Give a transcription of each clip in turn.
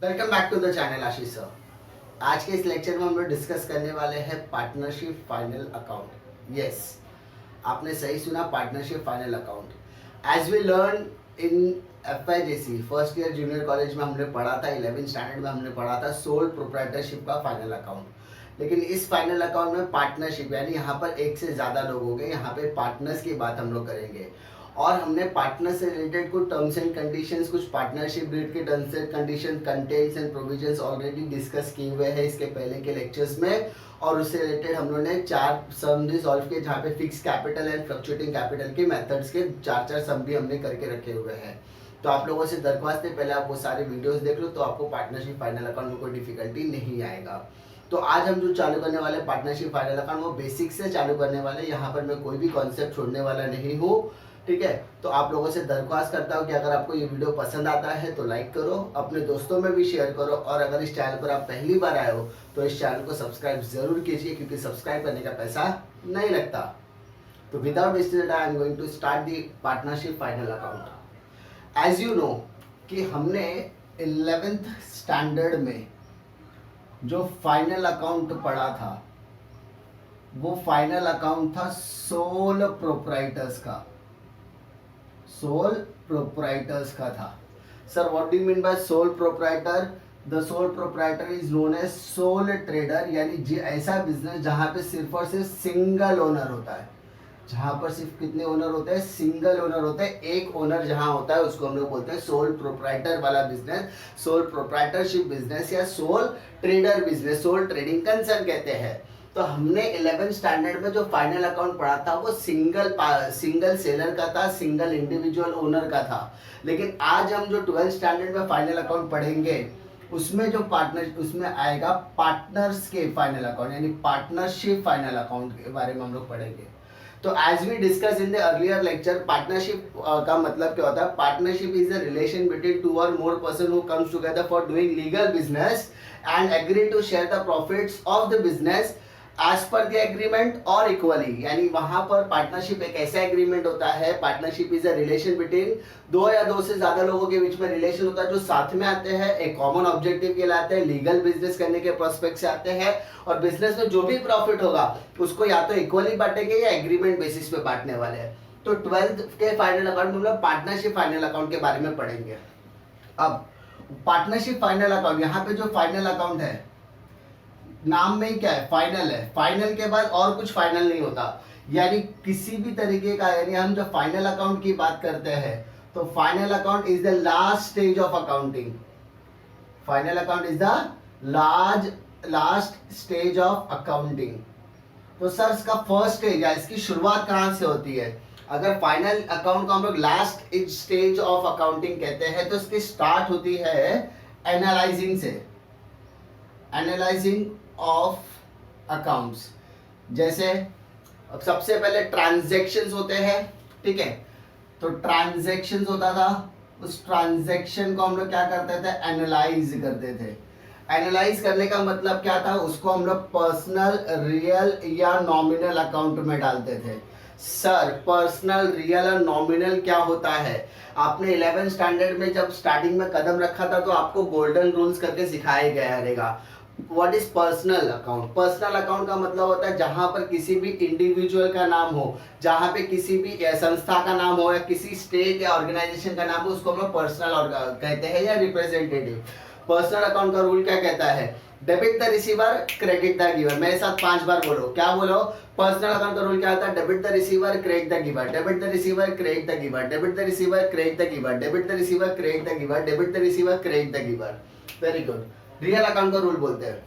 Welcome back to the channel Ashish sir. आज के इस लेक्चर में हम लोग डिस्कस करने वाले हैं पार्टनरशिप फाइनल अकाउंट। यस, आपने सही सुना, partnership final account. As we learn in FIJC first year junior college में हमने पढ़ा था, 11th स्टैंडर्ड में हमने पढ़ा था सोल प्रोप्राइटरशिप का फाइनल अकाउंट। लेकिन इस फाइनल अकाउंट में पार्टनरशिप यानी यहाँ पर एक से ज़्यादा लोग हो गए, यहाँ पे पार्टनर्स की बात हम लोग करेंगे। और हमने पार्टनर से रिलेटेड कुछ टर्म्स एंड कंडीशंस, कुछ पार्टनरशिप रिलेटेड के terms and condition, contents and provisions already discuss किए हुए हैं इसके पहले के लेक्चर्स में। और उससे रिलेटेड हम लोगों ने 4 सम भी सॉल्व किए, जहाँ पे fix capital and fluctuating capital के मेथड्स के 4 सम भी हमने करके रखे हुए हैं। तो आप लोगों से दरख्वास्त है, पहले आप वो सारे वीडियोस देख लो, तो आपको पार्टनरशिप फाइनल अकाउंट में कोई डिफिकल्टी नहीं आएगा। तो आज हम जो चालू करने वाले पार्टनरशिप फाइनल अकाउंट वो बेसिक से चालू करने वाले, यहाँ पर मैं कोई भी कॉन्सेप्ट छोड़ने वाला नहीं हूँ, ठीक है। तो आप लोगों से दरख्वास्त करता हूँ कि अगर आपको ये वीडियो पसंद आता है तो लाइक करो, अपने दोस्तों में भी शेयर करो, और अगर इस चैनल पर आप पहली बार आए हो तो इस चैनल को सब्सक्राइब जरूर कीजिए, क्योंकि सब्सक्राइब करने का पैसा नहीं लगता। तो without wasting time I am going to start the partnership final account. As you know कि हमने 11th स्टैंडर्ड में जो फाइनल अकाउंट पढ़ा था वो फाइनल अकाउंट था सोल प्रोप्राइटर्स का, सोल प्रोप्राइटर्स का था। Sir what do you mean by sole proprietor? The sole proprietor is known as sole trader, यानी ऐसा बिजनेस जहां पे सिर्फ और सिर्फ सिंगल ओनर होता है। जहां पर सिर्फ कितने ओनर होते हैं? सिंगल ओनर होते हैं। एक ओनर जहां होता है उसको हम लोग बोलते हैं सोल प्रोप्राइटर वाला बिजनेस, सोल प्रोप्राइटरशिप बिजनेस या sole trader business, sole trading concern कहते हैं। तो हमने 11th स्टैंडर्ड में जो फाइनल अकाउंट पढ़ा था वो सिंगल सेलर का था, सिंगल इंडिविजुअल ओनर का था। लेकिन आज हम जो 12th स्टैंडर्ड में फाइनल अकाउंट पढ़ेंगे उसमें जो उसमें आएगा पार्टनर्स के फाइनल अकाउंट, यानी पार्टनरशिप फाइनल अकाउंट के बारे में हम लोग पढ़ेंगे। तो as we discuss in the earlier lecture, partnership का मतलब क्या होता है? Partnership is the relation between 2 और more person who comes together for doing legal business and agree to share the profits of the business as per the agreement और equally. यानी वहां पर पार्टनरशिप एक ऐसा एग्रीमेंट होता है, partnership is a relation between 2 या 2 से ज्यादा लोगों के बीच में रिलेशन होता है जो साथ में आते हैं, एक कॉमन ऑब्जेक्टिव के लिए आते हैं, लीगल बिजनेस करने के प्रोस्पेक्ट से आते हैं, और बिजनेस में जो भी प्रॉफिट होगा उसको या तो इक्वली बांटेंगे या एग्रीमेंट बेसिस पे बांटने वाले हैं। तो 12th के फाइनल अकाउंट में हम लोग पार्टनरशिप फाइनल अकाउंट के बारे में पढ़ेंगे। अब पार्टनरशिप फाइनल अकाउंट, यहाँ पे जो फाइनल अकाउंट है नाम में ही क्या है? फाइनल है। फाइनल के बाद और कुछ फाइनल नहीं होता, यानी किसी भी तरीके का, यानी हम जब फाइनल अकाउंट की बात करते हैं तो final account is the last stage of accounting. Final account is the last stage of accounting. तो सर इसका फर्स्ट स्टेज है, इसकी शुरुआत कहां से होती है? अगर फाइनल अकाउंट को हम लोग लास्ट स्टेज ऑफ अकाउंटिंग कहते हैं तो इसकी स्टार्ट होती है एनालाइजिंग से, एनालाइजिंग ऑफ अकाउंट्स। जैसे अब सबसे पहले ट्रांजैक्शंस होते हैं, ठीक है। तो ट्रांजैक्शंस होता था, उस ट्रांजैक्शन को हम लोग क्या करते थे? एनालाइज करते थे। एनालाइज करने का मतलब क्या था? उसको हम लोग पर्सनल, रियल या नॉमिनल अकाउंट में डालते थे। सर पर्सनल, रियल और नॉमिनल क्या होता है? आपने 11th स्टैंडर्ड में जब स्टार्टिंग में कदम रखा था तो आपको गोल्डन रूल्स करके सिखाया गया रहेगा। What is personal account? Personal account का मतलब होता है जहां पर किसी भी इंडिविजुअल का नाम हो, जहां पे किसी भी संस्था का नाम हो या किसी स्टेट या ऑर्गेनाइजेशन का नाम हो, उसको हम लोग पर्सनल कहते हैं या रिप्रेजेंटेटिव। पर्सनल अकाउंट का रूल क्या कहता है? Debit the receiver, credit the giver. मेरे साथ 5 बार बोलो, क्या बोलो? पर्सनल अकाउंट का रूल क्या होता है? Debit the receiver, credit the giver, debit the receiver, credit the giver, debit the receiver, credit the giver, debit the receiver, credit the giver, debit the receiver, credit the giver. Very good. Real account का rule बोलते हैं,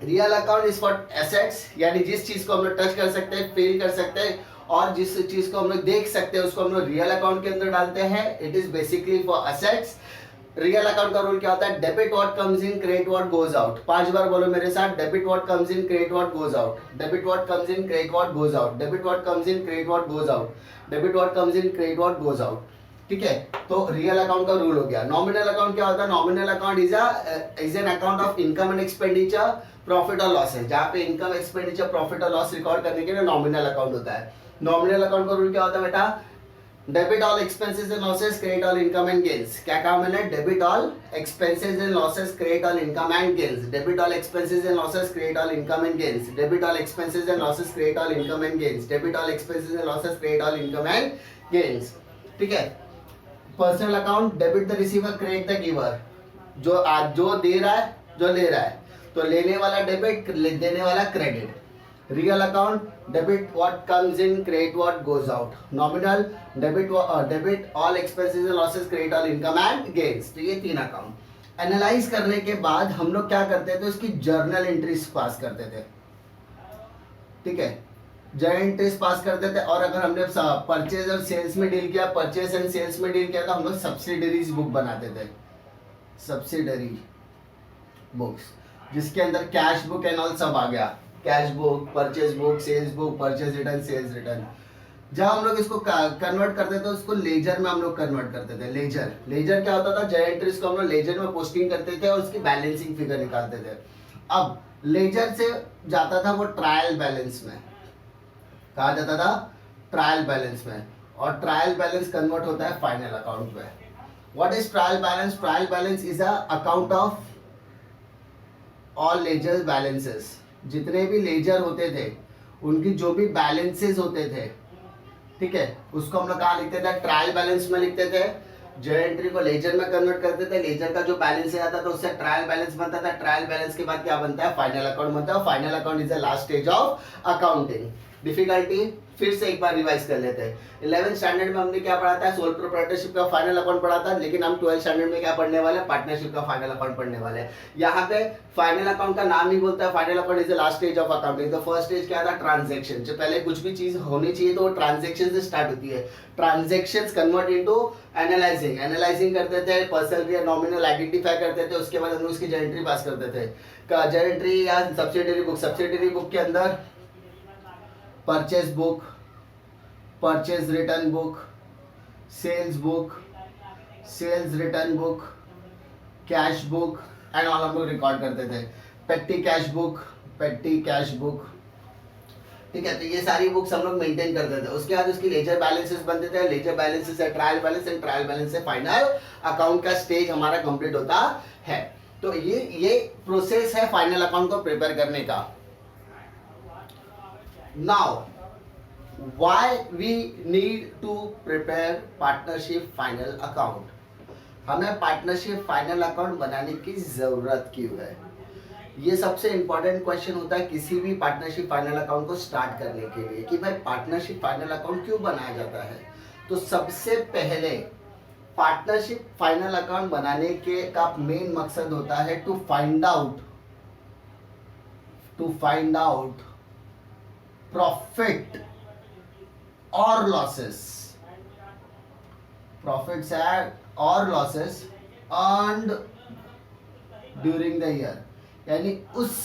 real account is for assets, यानी जिस चीज को हम लोग touch कर सकते हैं, फील कर सकते हैं, और जिस चीज को हम लोग देख सकते हैं उसको हम लोग रियल अकाउंट के अंदर डालते हैं। It is basically for assets. Real account का रूल क्या होता है? Debit what comes in, credit what goes out. 5 बार बोलो मेरे साथ, debit what comes in, credit what goes out, debit what comes in, credit what goes out, debit what comes in, credit what goes out, debit what comes in, credit what goes out. ठीक है, तो real account का rule हो गया। Nominal account क्या होता है? Nominal account is an account of income and expenditure, profit और लॉस है, जहाँ पे इनकम, एक्सपेंडिचर, प्रॉफिट और लॉस रिकॉर्ड करने के लिए नॉमिनल अकाउंट होता है। नॉमिनल अकाउंट का रूल क्या होता है बेटा? Debit all expenses and losses, credit all income and gains. क्या कहा मैंने? Debit all expenses and losses, credit all income and gains. Debit all expenses and losses, credit all income and gains. Debit all expenses and losses, credit all income and gains. Debit all expenses and losses, credit all income and gains. ठीक है। Personal account, debit the receiver, credit the giver. जो दे रहा है, जो ले रहा है, तो लेने वाला डेबिट, देने वाला credit. Real account, debit what comes in, credit what goes out. Nominal, debit all expenses and losses, credit all income and gains. तो ये 3 अकाउंट एनालाइज करने के बाद हम लोग क्या करते थे, उसकी जर्नल एंट्रीज पास करते थे। ठीक है, जर्नल एंट्रीज पास करते थे। और अगर हमने परचेज और सेल्स में डील किया, परचेज एंड सेल्स में डील किया, तो हम लोग सब्सिडरीज बुक बनाते थे, सब्सिडरी बुक्स, जिसके अंदर कैश बुक एंड ऑल सब आ गया। Cash book, purchase book, sales book, purchase return, sales return. जब हम लोग इसको कन्वर्ट करते थे, उसको लेजर में हम लोग कन्वर्ट करते थे। लेजर, लेजर क्या होता था? जर्नल एंट्रीज को हम लोग लेजर में पोस्टिंग करते थे और उसकी बैलेंसिंग फिगर निकालते थे। अब लेजर से जाता था वो ट्रायल बैलेंस में। कहा जाता था? ट्रायल बैलेंस में। और ट्रायल बैलेंस कन्वर्ट होता है फाइनल अकाउंट में। What is trial balance? Trial balance is a account of all ledger balances. जितने भी लेजर होते थे, उनकी जो भी बैलेंसेस होते थे, ठीक है, उसको हम लोग कहाँ लिखते थे? ट्रायल बैलेंस में लिखते थे। जर्नल एंट्री को लेजर में कन्वर्ट करते थे। लेजर का जो बैलेंस आता था उससे ट्रायल बैलेंस बनता था। ट्रायल बैलेंस के बाद क्या बनता है? फाइनल अकाउंट बनता है। Final account is the last stage of accounting. Difficulty फिर से एक बार रिवाइज कर लेते हैं। 11th स्टैंडर्ड में हमने क्या पढ़ा था? सोल प्रोप्राइटरशिप का फाइनल अकाउंट पढ़ा था। लेकिन हम 12th स्टैंडर्ड में क्या पढ़ने वाले? पार्टनरशिप का फाइनल अकाउंट पढ़ने वाले हैं। यहाँ पे फाइनल अकाउंट का नाम ही बोलता है final account is the last stage of accounting. तो फर्स्ट स्टेज क्या था? ट्रांजेक्शन। जो पहले कुछ भी चीज होनी चाहिए तो वो ट्रांजेक्शन से स्टार्ट होती है। Transaction convert into analysing. Analysing करते थे, पर्सनल या नॉमिनल आइडेंटिफाई करते थे। उसके बाद हम उसकी जर्नल एंट्री पास करते थे। जर्नल एंट्री या सब्सिडरी बुक। सब्सिडरी बुक के अंदर purchase book, purchase return book, sales book, sales return book, cash book and all हम लोग रिकॉर्ड करते थे। Petty cash book, petty cash book. ठीक है, तो ये सारी बुक्स हम लोग मेंटेन करते थे। उसके बाद उसकी लेजर बैलेंसेस बनते थे। लेजर बैलेंसेस से trial balance and trial balance से फाइनल अकाउंट का स्टेज हमारा कंप्लीट होता है। तो ये प्रोसेस है फाइनल अकाउंट को प्रिपेयर करने का। Now, why we need to prepare partnership final account? हमें पार्टनरशिप फाइनल अकाउंट बनाने की जरूरत क्यों है? ये सबसे इंपॉर्टेंट क्वेश्चन होता है किसी भी पार्टनरशिप फाइनल अकाउंट को स्टार्ट करने के लिए कि भाई पार्टनरशिप फाइनल अकाउंट क्यों बनाया जाता है। तो सबसे पहले पार्टनरशिप फाइनल अकाउंट बनाने के का मेन मकसद होता है टू फाइंड आउट प्रॉफिट और लॉसेस, प्रॉफिट्स और losses earned during the year. यानी उस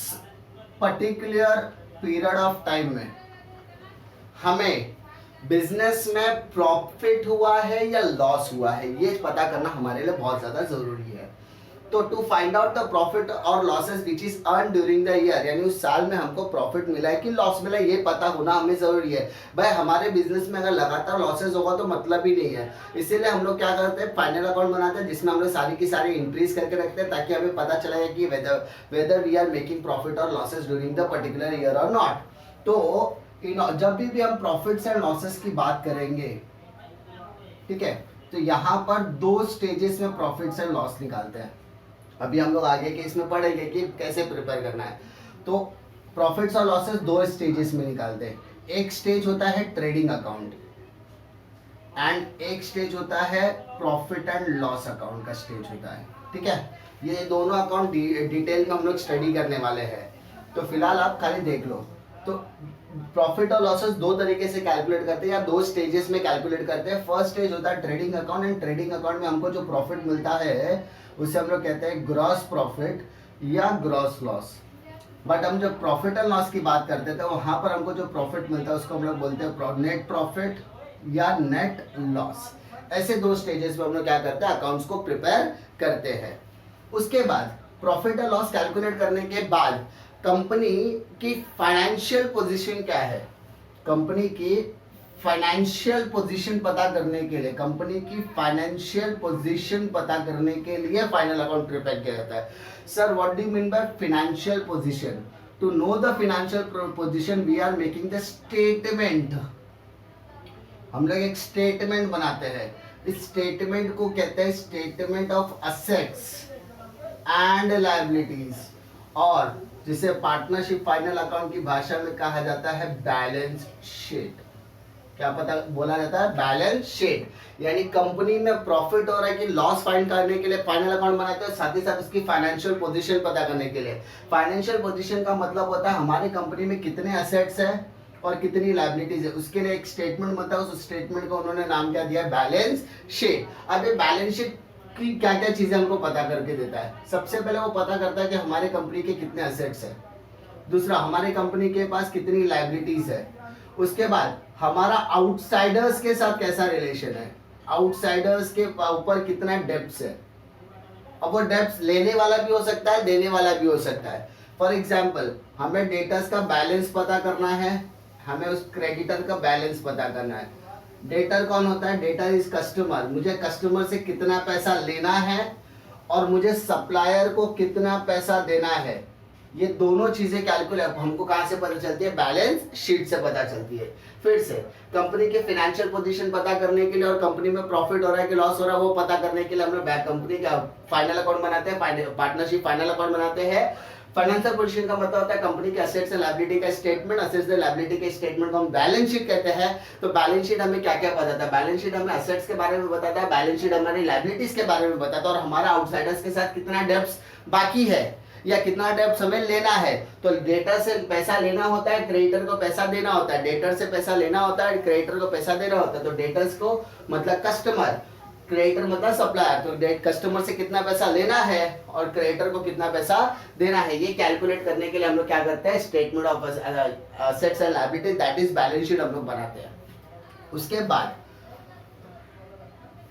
पर्टिकुलर पीरियड ऑफ टाइम में हमें बिजनेस में प्रॉफिट हुआ है या लॉस हुआ है, ये पता करना हमारे लिए बहुत ज्यादा जरूरी है। तो to find out the profit और losses which is earn during the year, यानी उस साल में हमको प्रॉफिट मिला है कि लॉस मिला है, ये पता होना हमें जरूरी है। भाई हमारे बिजनेस में अगर लगातार लॉसेस होगा तो मतलब ही नहीं है। इसीलिए हम लोग क्या करते हैं, फाइनल अकाउंट बनाते हैं जिसमें हम लोग सारी की सारी एंट्रीज करके रखते हैं ताकि हमें पता चलेगा कि whether we are making profit और losses during the particular year और नॉट। तो जब भी हम प्रॉफिट्स एंड लॉसेस की बात करेंगे, ठीक है, तो यहाँ पर 2 स्टेजेस में प्रॉफिट्स एंड लॉस निकालते हैं। अभी हम लोग आगे के इसमें पढ़ेंगे कि कैसे प्रिपेयर करना है। तो प्रॉफिट्स और लॉसेस 2 स्टेजेस में निकालते हैं। एक स्टेज होता है ट्रेडिंग अकाउंट एंड एक स्टेज होता है प्रॉफिट एंड लॉस अकाउंट का स्टेज होता है। ठीक है, ये दोनों अकाउंट डिटेल में हम लोग स्टडी करने वाले हैं। तो फिलहाल आप खाली देख लो। तो प्रॉफिट और लॉसेस 2 तरीके से कैलकुलेट करते हैं या 2 स्टेजेस में कैलकुलेट करते हैं। फर्स्ट स्टेज होता है trading account and trading account में हमको जो प्रॉफिट मिलता है उसे हम लोग कहते हैं ग्रॉस प्रॉफिट या ग्रॉस लॉस। बट हम जब प्रॉफिट एंड लॉस की बात करते हैं तो वहां पर हमको जो प्रॉफिट मिलता है उसको हम लोग बोलते हैं नेट प्रॉफिट या नेट लॉस। ऐसे 2 स्टेजेस में हम लोग क्या करते हैं, अकाउंट्स को प्रिपेयर करते हैं। उसके बाद प्रॉफिट और लॉस कैलकुलेट करने के बाद कंपनी की फाइनेंशियल पोजीशन क्या है, कंपनी की फाइनेंशियल पोजीशन पता करने के लिए, कंपनी की फाइनेंशियल पोजीशन पता करने के लिए फाइनल अकाउंट प्रिपेयर किया जाता है। Sir what do you mean by financial position? To know the financial position we are making the statement. हम लोग एक स्टेटमेंट बनाते हैं, इस स्टेटमेंट को कहते हैं statement of assets and liabilities, और जिसे पार्टनरशिप फाइनल अकाउंट की भाषा में कहा जाता है बैलेंस शीट। क्या पता बोला जाता है? Balance sheet. यानी कंपनी में प्रॉफिट हो रहा है कि लॉस फाइंड करने के लिए फाइनल अकाउंट बनाते हैं, साथ ही साथ उसकी फाइनेंशियल पोजीशन पता करने के लिए। फाइनेंशियल पोजीशन का मतलब होता है हमारी कंपनी में कितने असेट्स है और कितनी लायबिलिटीज है, उसके लिए एक स्टेटमेंट बनता है। उस स्टेटमेंट को उन्होंने नाम क्या दिया? Balance sheet. अब ये बैलेंस शीट की क्या क्या चीजें हमको पता करके देता है? सबसे पहले वो पता करता है कि हमारे कंपनी के कितने असेट्स है, दूसरा हमारी कंपनी के पास कितनी लायबिलिटीज है, उसके बाद हमारा आउटसाइडर्स के साथ कैसा रिलेशन है, आउटसाइडर्स के ऊपर कितना डेब्ट्स है। अब वो डेब्ट्स लेने वाला भी हो सकता है, देने वाला भी हो सकता है। फॉर एग्जाम्पल हमें डेटर्स का बैलेंस पता करना है, हमें उस क्रेडिटर का बैलेंस पता करना है। डेटर कौन होता है? Debtor is customer. मुझे कस्टमर से कितना पैसा लेना है और मुझे सप्लायर को कितना पैसा देना है, ये दोनों चीजें कैलकुलेट हमको कहां से पता चलती है? बैलेंस शीट से पता चलती है। फिर से कंपनी के फाइनेंशियल पोजीशन पता करने के लिए और कंपनी में प्रॉफिट हो रहा है कि लॉस हो रहा है वो पता करने के लिए हम लोग कंपनी का फाइनल अकाउंट बनाते हैं, पार्टनरशिप फाइनल अकाउंट बनाते हैं। फाइनेंशियल पोजीशन का मतलब होता है कंपनी के एसेट्स एंड लायबिलिटी का स्टेटमेंट, एसेट्स एंड लायबिलिटी के स्टेटमेंट को हम बैलेंस शीट कहते हैं। तो बैलेंस शीट हमें क्या क्या बताता है? बैलेंस शीट हमें एसेट्स के बारे में बताता है, बैलेंस शीट हमारी लायबिलिटीज के बारे में बताता है, और हमारा आउटसाइडर्स के साथ कितना डेब्ट्स बाकी है या कितना डेब्ट हमें लेना है। तो डेटर से पैसा लेना होता है, क्रेडिटर को पैसा देना होता है, डेटर से पैसा लेना होता है, क्रेडिटर को पैसा देना होता है। तो डेटर्स को मतलब कस्टमर, क्रेडिटर मतलब सप्लायर। तो कस्टमर से कितना पैसा लेना है और क्रेडिटर को कितना पैसा देना है, ये कैलकुलेट करने के लिए हम लोग क्या करते हैं? Statement of assets and liability, that is balance sheet हम लोग बनाते हैं। उसके बाद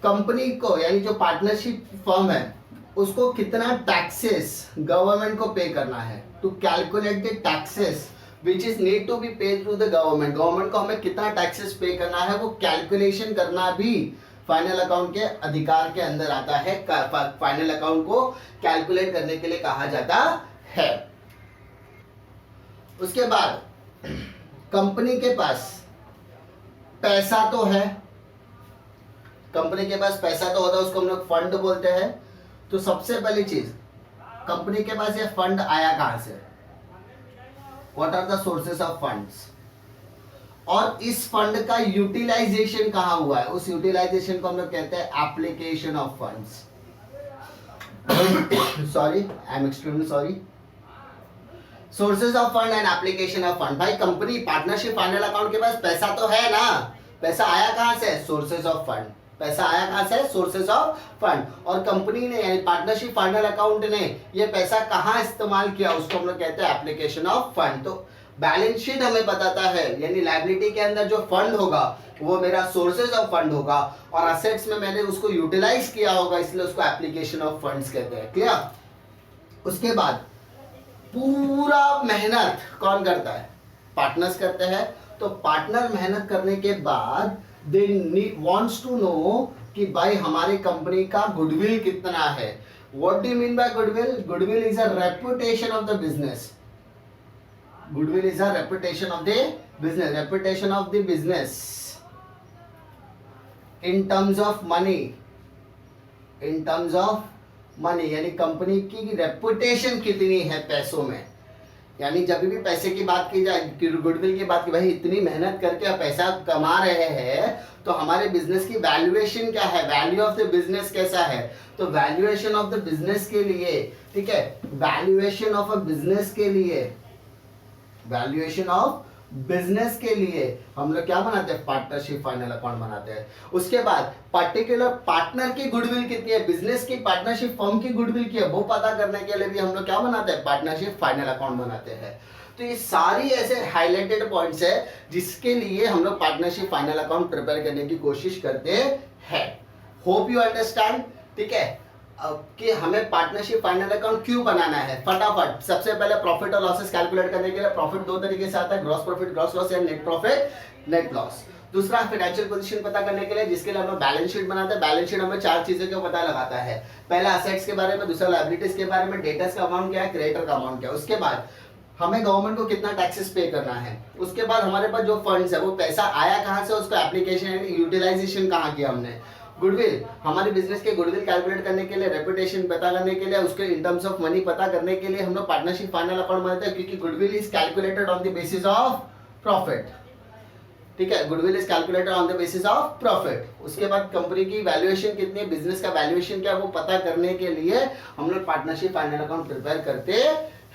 कंपनी को यानी जो पार्टनरशिप फर्म है उसको कितना टैक्सेस गवर्नमेंट को पे करना है, to calculate the taxes which is need to be paid through the government. Government को हमें कितना टैक्सेस पे करना है वो कैलकुलेशन करना भी फाइनल अकाउंट के अधिकार के अंदर आता है। फाइनल अकाउंट को कैलकुलेट करने के लिए कहा जाता है। उसके बाद कंपनी के पास पैसा तो है, कंपनी के पास पैसा तो होता है, उसको हम लोग फंड बोलते हैं। तो सबसे पहली चीज कंपनी के पास ये फंड आया कहां से? What are the sources of funds, और इस फंड का यूटिलाइजेशन कहां हुआ है? उस यूटिलाइजेशन को हम लोग कहते हैं application of funds. Sorry, I am extremely sorry. Sources of fund and application of fund. भाई कंपनी पार्टनरशिप फाइनल अकाउंट के पास पैसा तो है ना, पैसा आया कहां से? Sources of fund. पैसा आया कहां से? Sources of fund. और कंपनी ने यानी पार्टनरशिप फाइनल अकाउंट ने ये पैसा कहां इस्तेमाल किया, उसको हम लोग कहते हैं एप्लीकेशन ऑफ फंड। तो बैलेंस शीट हमें बताता है यानी लायबिलिटी के अंदर जो फंड होगा वो मेरा सोर्सेज ऑफ फंड होगा, और असेट्स में मैंने उसको यूटिलाइज किया होगा, इसलिए उसको एप्लीकेशन ऑफ फंड्स कहते हैं। क्लियर? उसके बाद पूरा मेहनत कौन करता है? पार्टनर्स करते हैं। तो पार्टनर मेहनत करने के बाद दे वांट्स टू नो कि भाई हमारी कंपनी का गुडविल कितना है। What do you mean bye goodwill? Goodwill is a reputation of the business. Goodwill is a reputation of the business. Reputation of the business in terms of money. In terms of money यानी company की reputation कितनी है पैसों में। यानी जब भी पैसे की बात की जाए, गुडविल की बात की, भाई इतनी मेहनत करके आप पैसा कमा रहे हैं तो हमारे बिजनेस की वैल्यूएशन क्या है, वैल्यू ऑफ द बिजनेस कैसा है। तो वैल्यूएशन ऑफ द बिजनेस के लिए, ठीक है, वैल्यूएशन ऑफ अ बिजनेस के लिए, वैल्यूएशन ऑफ बिजनेस के लिए हम लोग क्या बनाते हैं? पार्टनरशिप फाइनल अकाउंट बनाते हैं। उसके बाद पर्टिकुलर पार्टनर की गुडविल कितनी है, बिजनेस की, पार्टनरशिप फर्म की गुडविल की है, वो पता करने के लिए भी हम लोग क्या बनाते हैं? पार्टनरशिप फाइनल अकाउंट बनाते हैं। तो ये सारी ऐसे हाईलाइटेड पॉइंट्स है जिसके लिए हम लोग पार्टनरशिप फाइनल अकाउंट प्रिपेयर करने की कोशिश करते हैं। Hope you understand. ठीक है कि हमें पार्टनरशिप फाइनल अकाउंट क्यों बनाना है। फटाफट सबसे पहले प्रॉफिट और लॉसेस कैलकुलेट करने के लिए प्रॉफिट दो तरीके से आता है, ग्रॉस प्रॉफिट ग्रॉस लॉस या नेट प्रॉफिट नेट लॉस। दूसरा फाइनेंशियल पोजीशन पता करने के लिए, जिसके लिए हम लोग बैलेंस शीट बनाते हैं। बैलेंस शीट हमें 4 चीजों का पता लगाता है। पहला असेट्स के बारे में, दूसरा लायबिलिटीज के बारे में, डेटर्स का अमाउंट क्या है, क्रेडिटर का अमाउंट क्या है, उसके बाद हमें गवर्नमेंट को कितना टैक्सेस पे करना है, उसके बाद हमारे पास जो फंड्स है वो पैसा आया कहाँ से, उसका एप्लीकेशन यूटिलाइजेशन कहाँ किया हमने। गुडविल, हमारे बिजनेस के गुडविल कैलकुलेट करने के लिए, रेपुटेशन पता करने के लिए, उसके इन टर्म्स ऑफ मनी पता करने के लिए हम लोग पार्टनरशिप फाइनल अकाउंट बनाते हैं, क्योंकि goodwill is calculated on the basis of profit. ठीक है, goodwill is calculated on the basis of profit. उसके बाद कंपनी की वैल्यूएशन कितनी है, बिजनेस का वैल्यूएशन क्या है, वो पता करने के लिए हम लोग पार्टनरशिप फाइनल अकाउंट प्रिपेयर करते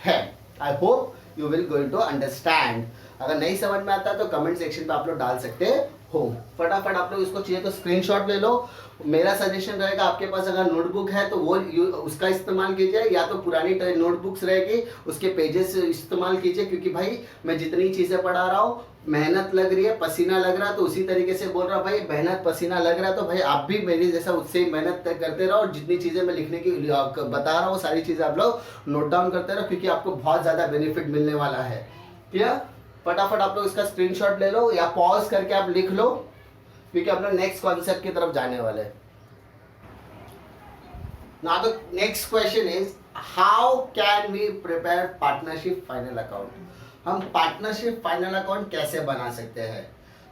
हैं। I hope you will going to understand. अगर नहीं समझ में आता तो कमेंट सेक्शन पे आप लोग डाल सकते हो। फटाफट आप लोग इसको चाहिए तो स्क्रीनशॉट ले लो। मेरा सजेशन रहेगा, आपके पास अगर नोटबुक है तो वो उसका इस्तेमाल कीजिए, या तो पुरानी नोटबुक्स रहेगी उसके पेजेस इस्तेमाल कीजिए, क्योंकि भाई मैं जितनी चीजें पढ़ा रहा हूँ, मेहनत लग रही है, पसीना लग रहा है, तो उसी तरीके से बोल रहा हूँ भाई, मेहनत पसीना लग रहा है तो भाई आप भी मेरी जैसा उससे मेहनत करते रहो, और जितनी चीजें मैं लिखने की बता रहा हूँ सारी चीजें आप लोग नोट डाउन करते रहो, क्योंकि आपको बहुत ज्यादा बेनिफिट मिलने वाला है। क्लियर? फटाफट आप लोग इसका स्क्रीनशॉट ले लो या पॉज करके आप लिख लो, क्योंकि हम लोग नेक्स्ट कॉन्सेप्ट की तरफ जाने वाले हैं। Now the next question is, how can we prepare partnership final account? हम पार्टनरशिप फाइनल अकाउंट कैसे बना सकते हैं?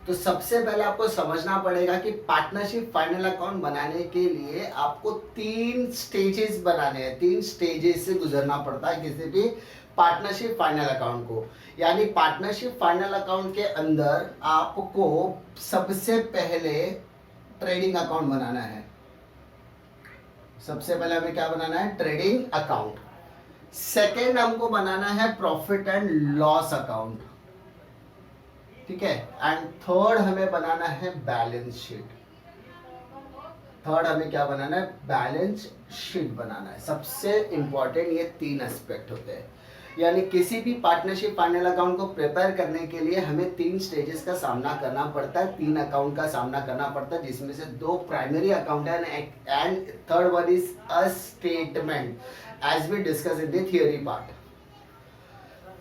तो सबसे पहले आपको समझना पड़ेगा कि पार्टनरशिप फाइनल अकाउंट बनाने के लिए आपको 3 स्टेजेस बनाने हैं। 3 स्टेजेस से गुजरना पड़ता है किसी भी पार्टनरशिप फाइनल अकाउंट को। यानी पार्टनरशिप फाइनल अकाउंट के अंदर आपको सबसे पहले ट्रेडिंग अकाउंट बनाना है। सबसे पहले हमें क्या बनाना है? Trading account. सेकेंड हमको बनाना है प्रॉफिट एंड लॉस अकाउंट। ठीक है, एंड थर्ड हमें बनाना है बैलेंस शीट। थर्ड हमें क्या बनाना है? बैलेंस शीट बनाना है। सबसे इंपॉर्टेंट ये 3 एस्पेक्ट होते हैं। यानी किसी भी पार्टनरशिप फाइनल अकाउंट को प्रिपेयर करने के लिए हमें 3 स्टेजेस का सामना करना पड़ता है, 3 अकाउंट का सामना करना पड़ता है, जिसमें से 2 प्राइमरी अकाउंट है and third one is a statement, as we discuss in the theory part.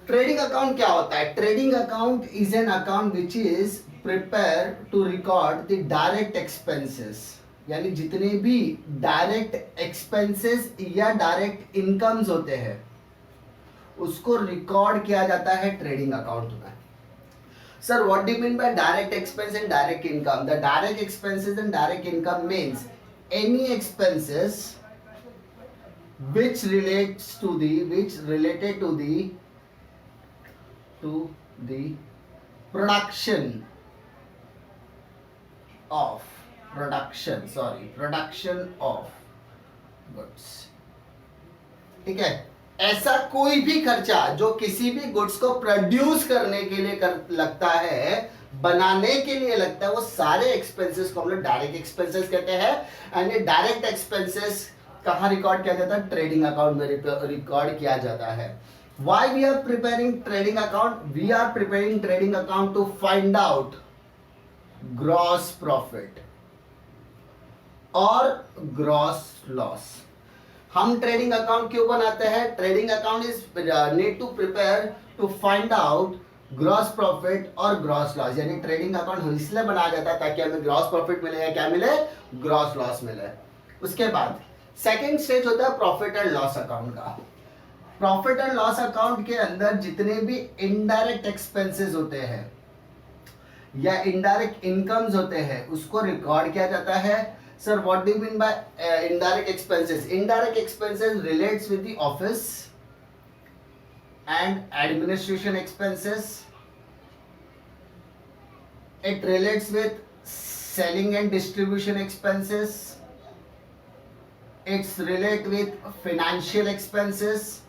Trading account क्या होता है? Trading account is an account which is prepare to record the direct expenses, यानी जितने भी डायरेक्ट एक्सपेंसेस या direct incomes होते हैं उसको रिकॉर्ड किया जाता है ट्रेडिंग अकाउंट में। Sir, what do you mean by direct expense and direct income? The direct expenses and direct income means any expenses which related to the production of goods। ठीक है, ऐसा कोई भी खर्चा जो किसी भी गुड्स को प्रोड्यूस करने के लिए लगता है, बनाने के लिए लगता है, वो सारे एक्सपेंसेस को हम लोग डायरेक्ट एक्सपेंसेस कहते हैं। एंड ये डायरेक्ट एक्सपेंसेस कहाँ रिकॉर्ड किया जाता है? ट्रेडिंग अकाउंट में रिकॉर्ड किया जाता है। Why we are preparing trading account? We are preparing trading account to find out gross profit और ग्रॉस लॉस। हम ट्रेडिंग अकाउंट क्यों बनाते हैं? Trading account is need to prepare to find out gross profit और gross loss. यानी trading account इसलिए बनाया जाता है ताकि हमें ग्रॉस प्रॉफिट मिले या क्या मिले? ग्रॉस लॉस मिले। उसके बाद सेकेंड स्टेज होता है प्रॉफिट एंड लॉस अकाउंट का। प्रॉफिट एंड लॉस अकाउंट के अंदर जितने भी इनडायरेक्ट एक्सपेंसेस होते हैं या इनडायरेक्ट इनकम्स होते हैं उसको रिकॉर्ड किया जाता है। Sir, what do you mean bye indirect expenses? Indirect expenses relates with the office and administration expenses. It relates with selling and distribution expenses. It's relate with financial expenses.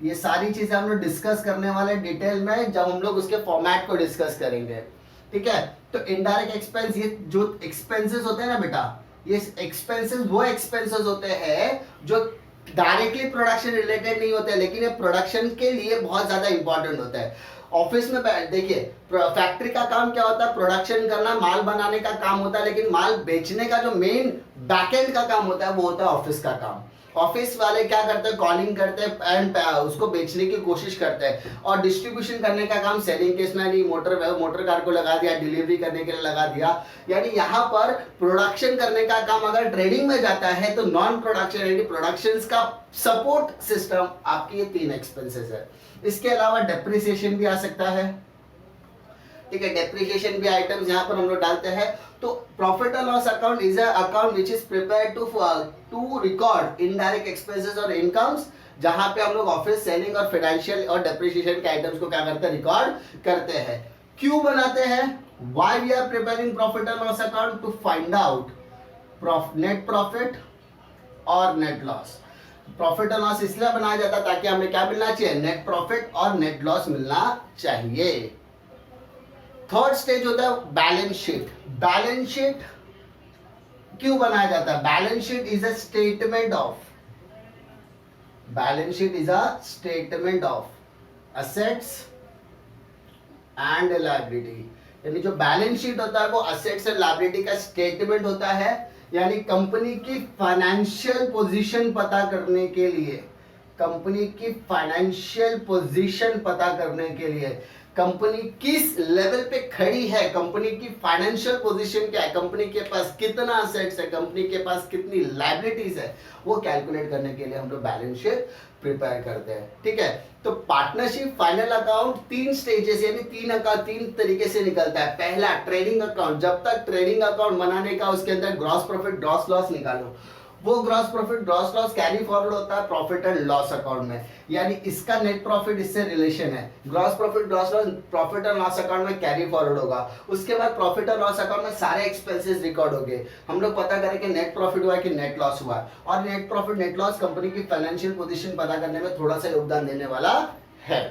ये सारी चीजें हम लोग डिस्कस करने वाले डिटेल में जब हम लोग उसके फॉर्मेट को डिस्कस करेंगे। ठीक है, तो इनडायरेक्ट एक्सपेंस, ये जो एक्सपेंसेस होते हैं ना बेटा, ये एक्सपेंसेस वो एक्सपेंसेस होते हैं जो डायरेक्टली प्रोडक्शन रिलेटेड नहीं होते, लेकिन ये प्रोडक्शन के लिए बहुत ज्यादा इंपॉर्टेंट होता है। ऑफिस में देखिए, फैक्ट्री का काम क्या होता है? प्रोडक्शन करना, माल बनाने का काम होता है, लेकिन माल बेचने का जो मेन बैकएंड का काम होता है वो होता है ऑफिस का काम। ऑफिस वाले क्या करते हैं, कॉलिंग करते हैं एंड उसको बेचने की कोशिश करते हैं, और डिस्ट्रीब्यूशन करने का काम सेलिंग केस में, यानी मोटर कार को लगा दिया, डिलीवरी करने के लिए लगा दिया। यानी यहाँ पर प्रोडक्शन करने का काम अगर ट्रेडिंग में जाता है तो नॉन प्रोडक्शन यानी प्रोडक्शन का सपोर्ट सिस्टम आपकी ये 3 एक्सपेंसेस है। इसके अलावा डेप्रिसिएशन भी आ सकता है, ठीक है, डेप्रिसिएशन भी आइटम्स यहाँ पर हम लोग डालते हैं। तो profit and loss account is a account which is prepared to record indirect expenses और इनकम्स, जहां पे हम लोग ऑफिस सेलिंग और फाइनेंशियल और डेप्रिसिएशन के आइटम्स को क्या करते हैं, रिकॉर्ड करते हैं। क्यों बनाते हैं, why we are preparing profit and loss account, to find out net profit और net loss. Profit and loss इसलिए बनाया जाता है ताकि हमें क्या मिलना चाहिए, नेट प्रॉफिट और नेट लॉस मिलना चाहिए। थर्ड स्टेज होता है बैलेंस शीट। बैलेंस शीट क्यों बनाया जाता है, balance sheet is a statement of assets and liability. यानी जो बैलेंस शीट होता है वो असेट्स एंड लायबिलिटी का स्टेटमेंट होता है, यानी कंपनी की फाइनेंशियल पोजीशन पता करने के लिए, कंपनी की फाइनेंशियल पोजीशन पता करने के लिए, कंपनी किस लेवल पे खड़ी है, कंपनी की फाइनेंशियल पोजीशन क्या है, कंपनी के पास कितना असेट्स है, कंपनी के पास कितनी लायबिलिटीज है, वो कैलकुलेट करने के लिए हम लोग बैलेंस शीट प्रिपेयर करते हैं, ठीक है। तो पार्टनरशिप फाइनल अकाउंट 3 स्टेजेस यानी 3 तरीके से निकलता है। पहला ट्रेडिंग अकाउंट, जब तक ट्रेडिंग अकाउंट बनाने का उसके अंदर ग्रॉस प्रॉफिट ग्रॉस लॉस निकालो, वो gross profit gross loss carry forward होता है प्रॉफिट एंड लॉस अकाउंट में, यानी इसका नेट प्रॉफिट इससे रिलेशन है। Gross profit gross loss profit and loss account में कैरी फॉरवर्ड होगा। उसके बाद प्रॉफिट एंड लॉस अकाउंट में सारे एक्सपेंसेस रिकॉर्ड होंगे। हम लोग पता करें कि नेट प्रॉफिट हुआ है कि नेट लॉस हुआ है, और net profit net loss company की फाइनेंशियल पोजीशन पता करने में थोड़ा सा योगदान देने वाला है।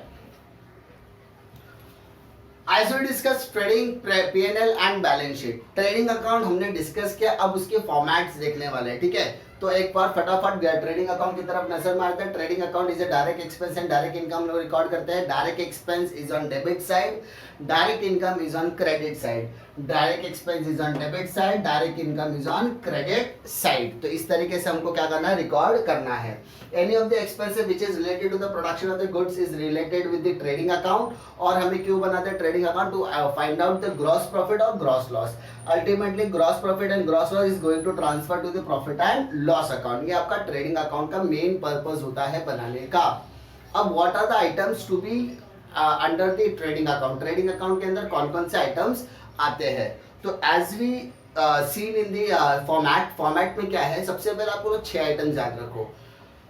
As we discuss trading, P&L and balance sheet, trading account हमने डिस्कस किया, अब उसके फॉर्मेट्स देखने वाले हैं, ठीक है। तो एक बार फटाफट ट्रेडिंग अकाउंट की तरफ नजर मारते हैं। Trading account is a direct expense and direct income लोग रिकॉर्ड करते हैं। Direct expense is on debit side, direct income is on credit side. Direct expense is on debit side, direct income is on credit side. तो इस तरीके से हमको क्या करना है, रिकॉर्ड करना है। Any of the expenses which is related to the production of the goods is related with the trading account। और हमें क्यों बनाते हैं trading account, to find out the gross profit और gross loss. Ultimately gross profit and gross loss is going to transfer to the profit and loss account. ये आपका trading account का main purpose होता है बनाने का। अब what are the items to be under the trading account. Trading account के अंदर कौन कौन से आइटम्स आते हैं, तो as we seen in the format में क्या है, सबसे पहले आपको 6 आइटम्स याद रखो।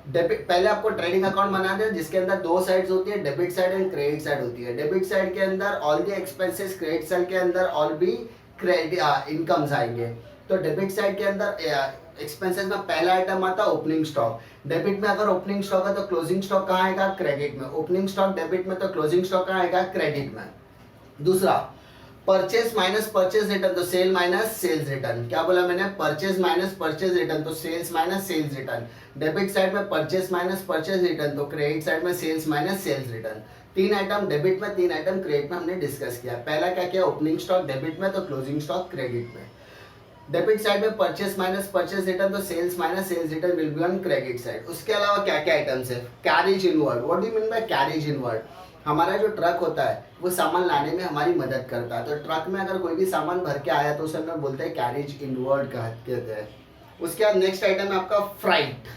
डेबिट, पहले आपको ट्रेडिंग अकाउंट बनाना है जिसके अंदर 2 साइड्स होती है, debit side and credit side होती है। डेबिट साइड के अंदर all the expenses, credit side के अंदर ऑल बी क्रेडिट इनकम्स आएंगे। तो डेबिट साइड के अंदर एक्सपेंसेस में पहला आइटम आता है ओपनिंग स्टॉक। डेबिट में अगर ओपनिंग स्टॉक है तो क्लोजिंग स्टॉक कहाँ आएगा, क्रेडिट में। ओपनिंग स्टॉक डेबिट में तो क्लोजिंग स्टॉक कहाँ आएगा, क्रेडिट में। दूसरा परचेज माइनस परचेज रिटर्न, तो सेल माइनस सेल्स रिटर्न। क्या बोला मैंने, परचेज माइनस परचेज रिटर्न, तो sales minus sales return. Debit side में परचेज माइनस परचेज रिटर्न, तो क्रेडिट साइड में sales minus sales return. 3 item debit में, 3 आइटम क्रेडिट में हमने डिस्कस किया। पहला क्या किया, ओपनिंग स्टॉक डेबिट में, तो क्लोजिंग स्टॉक क्रेडिट में। डेबिट साइड में परचेज माइनस परचेज रिटर्न, तो sales minus sales return will be on credit side. उसके अलावा क्या क्या आइटम्स है, carriage inward. What do you mean by carriage inward, हमारा जो ट्रक होता है वो सामान लाने में हमारी मदद करता है। तो ट्रक में अगर कोई भी सामान भर के आया तो उसे हम बोलते हैं कैरेज इनवर्ड कहते हैं। उसके बाद नेक्स्ट आइटम है आपका फ्राइट।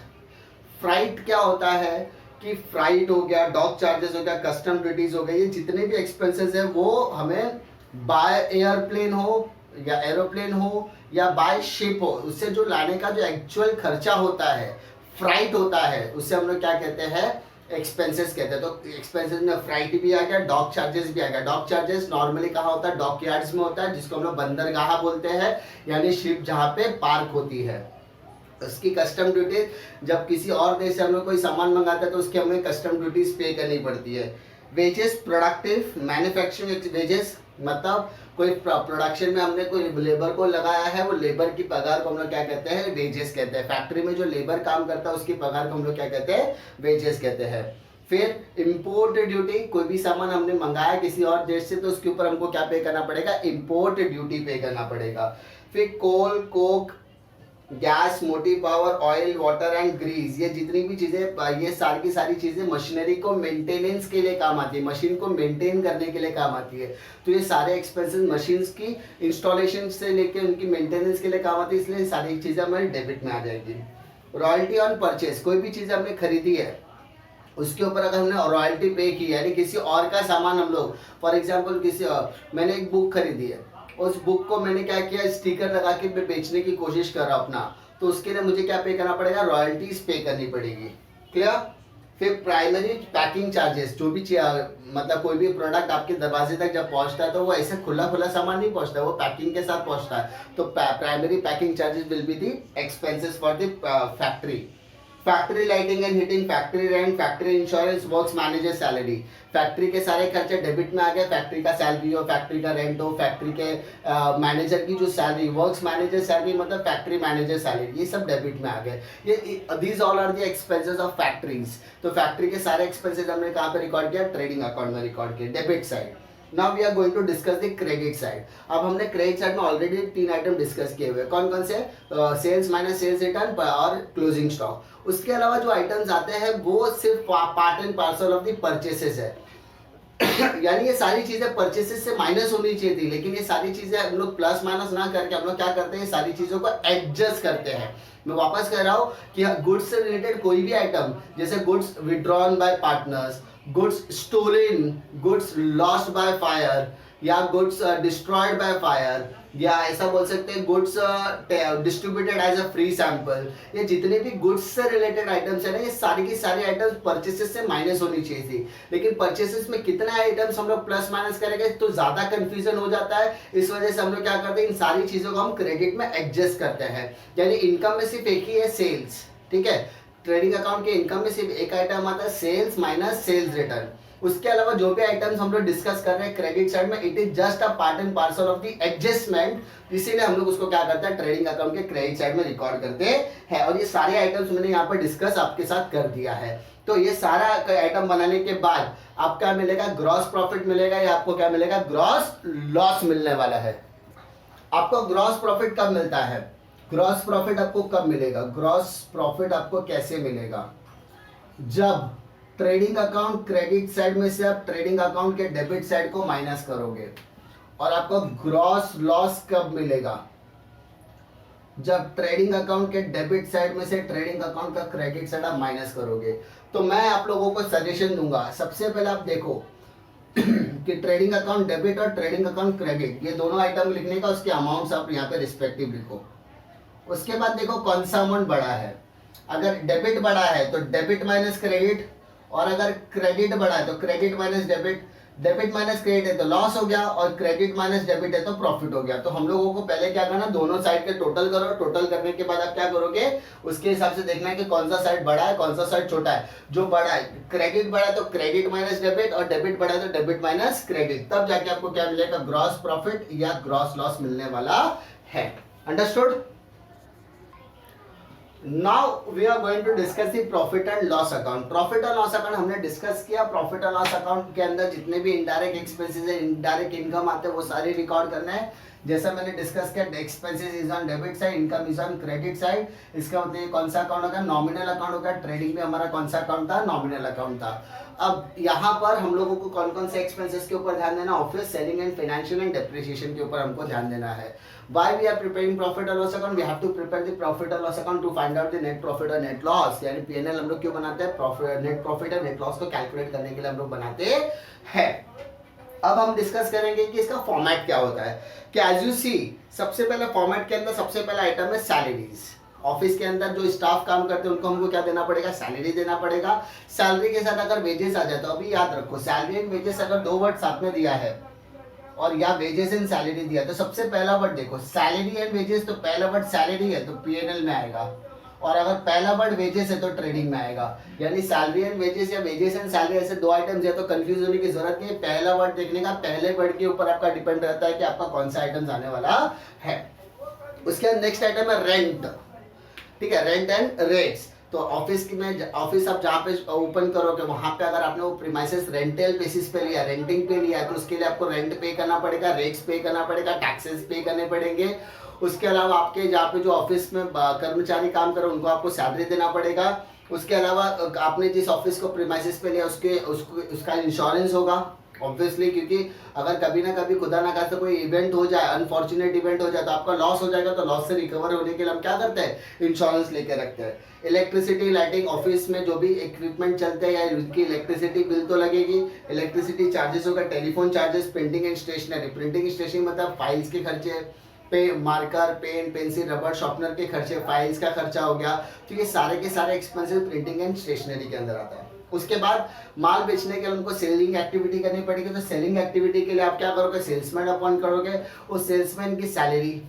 फ्राइट क्या होता है कि फ्राइट हो गया, डॉक चार्जेस हो गया, कस्टम ड्यूटीज हो गई, ये जितने भी एक्सपेंसेस है वो हमें बाय एयरप्लेन हो या एरोप्लेन हो या बाय शिप हो, उससे जो लाने का जो एक्चुअल खर्चा होता है, फ्राइट होता है, उससे हम लोग क्या कहते हैं, एक्सपेंसेस कहते हैं। तो एक्सपेंसेस में फ्राइट भी आ गया, डॉक चार्जेस भी आ गया। डॉक चार्जेस नॉर्मली कहाँ होता है, डॉक यार्ड्स में होता है, जिसको हम लोग बंदरगाह बोलते हैं, यानी शिप जहाँ पे पार्क होती है। उसकी कस्टम ड्यूटी, जब किसी और देश से हम लोग कोई सामान मंगाते हैं तो उसकी हमें कस्टम ड्यूटीज पे करनी पड़ती है। वेजेस, प्रोडक्टिव मैन्युफैक्चरिंग वेजेस, मतलब कोई प्रोडक्शन में हमने कोई लेबर को लगाया है, वो लेबर की पगार को हम लोग क्या कहते हैं, वेजेस कहते हैं। फैक्ट्री में जो लेबर काम करता है उसकी पगार को हम लोग क्या कहते हैं, वेजेस कहते हैं। फिर इंपोर्ट ड्यूटी, कोई भी सामान हमने मंगाया किसी और देश से तो उसके ऊपर हमको क्या पे करना पड़ेगा, इंपोर्ट ड्यूटी पे करना पड़ेगा। फिर coal, coke, gas, motive power, oil, water and grease, ये जितनी भी चीजें, ये सारी की सारी चीजें मशीनरी को मेंटेनेंस के लिए काम आती है, मशीन को मेंटेन करने के लिए काम आती है। तो ये सारे एक्सपेंसेस मशीन्स की इंस्टॉलेशन से लेके उनकी मेंटेनेंस के लिए काम आती है, इसलिए सारी चीजें हमारे डेबिट में आ जाएगी। रॉयल्टी ऑन परचेज, कोई भी चीज हमने खरीदी है उसके ऊपर अगर हमने रॉयल्टी पे की, यानी किसी और का सामान हम लोग, फॉर एग्जांपल किसी मैंने एक बुक खरीदी है, उस बुक को मैंने क्या किया, स्टिकर लगा के मैं बेचने की कोशिश कर रहा हूँ अपना, तो उसके लिए मुझे क्या पे करना पड़ेगा, रॉयल्टीज पे करनी पड़ेगी। क्लियर। फिर प्राइमरी पैकिंग चार्जेस, जो भी मतलब कोई भी प्रोडक्ट आपके दरवाजे तक जब पहुंचता है तो वो ऐसे खुला खुला सामान नहीं पहुंचता, वो पैकिंग के साथ पहुंचता है, तो primary packing charges will be the expenses for the factory. Factory lighting and heating, factory rent, factory insurance, works manager salary, factory के सारे खर्चे डेबिट में आ गए, फैक्ट्री का सैलरी हो, फैक्ट्री का रेंट हो, फैक्ट्री के मैनेजर की जो सैलरी, वर्क्स मैनेजर सैलरी मतलब फैक्ट्री मैनेजर सैलरी, ये सब डेबिट में आ गए। ये these all are the expenses of factories. तो फैक्ट्री के सारे एक्सपेंसेस हमने कहाँ पे रिकॉर्ड किया, ट्रेडिंग अकाउंट में रिकॉर्ड किया, debit side. Now we are going to discuss the credit side. अब हमने क्रेडिट साइड में ऑलरेडी 3 आइटम डिस्कस किए हुए, कौन कौन से, सेल्स माइनस सेल्स रिटर्न और क्लोजिंग स्टॉक। उसके अलावा जो आइटम्स आते हैं वो सिर्फ part and parcel of the purchases है यानी ये सारी चीजें परचेसेस से माइनस होनी चाहिए थी, लेकिन ये सारी चीजें हम लोग प्लस माइनस ना करके हम लोग क्या करते हैं, सारी चीजों को एडजस्ट करते हैं। मैं वापस कह रहा हूं कि गुड्स से रिलेटेड कोई भी आइटम, जैसे goods withdrawn by partners, goods stolen, goods lost by fire, या गुड्स डिस्ट्रॉयड बाय फायर, या ऐसा बोल सकते हैं goods distributed as a free sample, ये जितने भी गुड्स से रिलेटेड आइटम्स है ना, ये सारी की सारी आइटम्स परचेसेस से माइनस होनी चाहिए थी, लेकिन परचेसेस में कितने आइटम्स हम लोग प्लस माइनस करेंगे तो ज्यादा कंफ्यूजन हो जाता है। इस वजह से हम लोग क्या करते हैं, इन सारी चीजों को हम क्रेडिट में एडजस्ट करते हैं। यानी इनकम में सिर्फ एक ही है, सेल्स, ठीक है। ट्रेडिंग अकाउंट के इनकम में सिर्फ एक आइटम आता है, सेल्स माइनस सेल्स रिटर्न। उसके अलावा जो भी आइटम्स हम लोग डिस्कस कर रहे हैं क्रेडिट साइड में, it is just a part and parcel of the adjustment, इसीलिए हम लोग उसको क्या करते हैं, ट्रेडिंग अकाउंट के क्रेडिट साइड में रिकॉर्ड करते हैं। और ये सारे आइटम्स मैंने यहाँ पर डिस्कस आपके साथ कर दिया है। तो ये सारा आइटम बनाने के बाद आपको क्या मिलेगा, ग्रॉस प्रॉफिट मिलेगा, या आपको क्या मिलेगा, ग्रॉस लॉस मिलने वाला है। आपको ग्रॉस प्रॉफिट कब मिलता है, ग्रॉस प्रॉफिट आपको कब मिलेगा, ग्रॉस प्रॉफिट आपको कैसे मिलेगा, जब ट्रेडिंग अकाउंट क्रेडिट साइड में से आप ट्रेडिंग अकाउंट के डेबिट साइड को माइनस करोगे। और आपको ग्रॉस लॉस कब मिलेगा, जब ट्रेडिंग अकाउंट के डेबिट साइड में से ट्रेडिंग अकाउंट का क्रेडिट साइड आप माइनस करोगे। तो मैं आप लोगों को सजेशन दूंगा, सबसे पहले आप देखो कि ट्रेडिंग अकाउंट डेबिट और ट्रेडिंग अकाउंट क्रेडिट, ये दोनों आइटम लिखने का, उसके अमाउंट्स आप यहाँ पे रिस्पेक्टिव लिखो। उसके बाद देखो कौन सा अमाउंट बड़ा है, अगर डेबिट बड़ा है तो डेबिट माइनस क्रेडिट, और अगर क्रेडिट बढ़ा है तो credit minus debit, debit minus credit है तो लॉस हो गया, और क्रेडिट माइनस डेबिट है तो प्रॉफिट हो गया। तो हम लोगों को पहले क्या करना, दोनों साइड के टोटल करो, टोटल करने के बाद आप क्या करोगे, उसके हिसाब से देखना है कि कौन सा साइड बड़ा है कौन सा साइड छोटा है। जो बड़ा है, क्रेडिट बड़ा है तो क्रेडिट माइनस डेबिट, और डेबिट बड़ा है तो डेबिट माइनस क्रेडिट, तब जाके आपको क्या मिलेगा, ग्रॉस प्रॉफिट या ग्रॉस लॉस मिलने वाला है। Understood. Now we are going to discuss the profit and loss account. Profit और लॉस अकाउंट हमने डिस्कस किया। प्रॉफिट और लॉस अकाउंट के अंदर जितने भी इनडायरेक्ट एक्सपेंसेस है, इनडायरेक्ट इनकम आते हैं, वो सारे रिकॉर्ड करना है। जैसा मैंने डिस्कस किया, expenses is on debit side, income is on credit side. इसका मतलब ये कौन सा अकाउंट होगा, नॉमिनल अकाउंट होगा। ट्रेडिंग में हमारा कौन सा अकाउंट था, नॉमिनल अकाउंट था। अब यहाँ पर हम लोगों को कौन कौन से एक्सपेंसेस के ऊपर ध्यान देना, office, selling and financial and depreciation के ऊपर हमको ध्यान देना है। Why we are preparing profit and loss account? We have to prepare the profit and loss account to find out the net profit और net loss। यानी P&L हम लोग क्यों बनाते हैं, प्रॉफिट, नेट प्रॉफिट और नेट लॉस को calculate करने के लिए हम लोग बनाते हैं। अब हम डिस्कस करेंगे कि इसका फॉर्मेट क्या होता है। कि एज यू सी, सबसे पहले फॉर्मेट के अंदर सबसे पहला आइटम है सैलरीज। ऑफिस के अंदर जो स्टाफ काम करते हैं उनको हमको क्या देना पड़ेगा, सैलरी देना पड़ेगा। सैलरी के साथ अगर वेजेस आ जाए तो अभी याद रखो, सैलरी एंड वेजेस अगर दो वर्ड साथ में दिया है और या वेजेस एंड सैलरी दिया, तो सबसे पहला वर्ड देखो सैलरी एंड वेजेस, तो पहला वर्ड सैलरी है तो P&L में आएगा, और अगर पहला वर्ड वेजेस है तो ट्रेडिंग में आएगा। यानी सैलरी एंड वेजेस या वेजेस एंड सैलरी ऐसे दो आइटम्स है, तो कंफ्यूज होने की जरूरत नहीं है। पहला वर्ड देखने का, पहले वर्ड के ऊपर आपका डिपेंड रहता है कि आपका कौन सा आइटम्स आने वाला है। उसके बाद नेक्स्ट आइटम है रेंट, ठीक है, रेंट एंड रेट्स। तो ऑफिस आप जहाँ पे ओपन करोगे वहाँ पे अगर आपने वो प्रीमाइसेस रेंटल बेसिस पे लिया, रेंटिंग पे लिया, तो उसके लिए आपको रेंट पे करना पड़ेगा, रेट्स पे करना पड़ेगा, टैक्सेस पे करने पड़ेंगे। उसके अलावा आपके जहाँ पे जो ऑफिस में कर्मचारी काम कर रहे हैं उनको आपको सैलरी देना पड़ेगा। उसके अलावा आपने जिस ऑफिस को प्रीमाइसेस पे लिया उसका इंश्योरेंस होगा ऑब्वियसली, क्योंकि अगर कभी ना कभी खुदा ना खास्ता कोई इवेंट हो जाए, अनफॉर्चुनेट इवेंट हो जाए, तो आपका लॉस हो जाएगा, तो लॉस से रिकवर होने के लिए हम क्या करते हैं, इंश्योरेंस लेके रखते हैं। इलेक्ट्रिसिटी लाइटिंग ऑफिस में जो भी इक्विपमेंट चलते हैं या उनकी इलेक्ट्रिसिटी बिल तो लगेगी, इलेक्ट्रिसिटी चार्जेस होगा, telephone charges, printing and stationery, printing stationery मतलब फाइल्स के खर्चे, पे marker, pen, pencil, rubber, sharpener के खर्चे, फाइल्स का खर्चा हो गया। तो ये सारे के सारे एक्सपेंसिव प्रिंटिंग एंड स्टेशनरी के अंदर आता है। उसके बाद माल बेचने के लिए उनको सेलिंग एक्टिविटी करनी पड़ेगी। तो सेलिंग एक्टिविटी के लिए आप क्या करोगे, सेल्समैन अपॉइंट करोगे। उस सेल्समैन की सैलरी,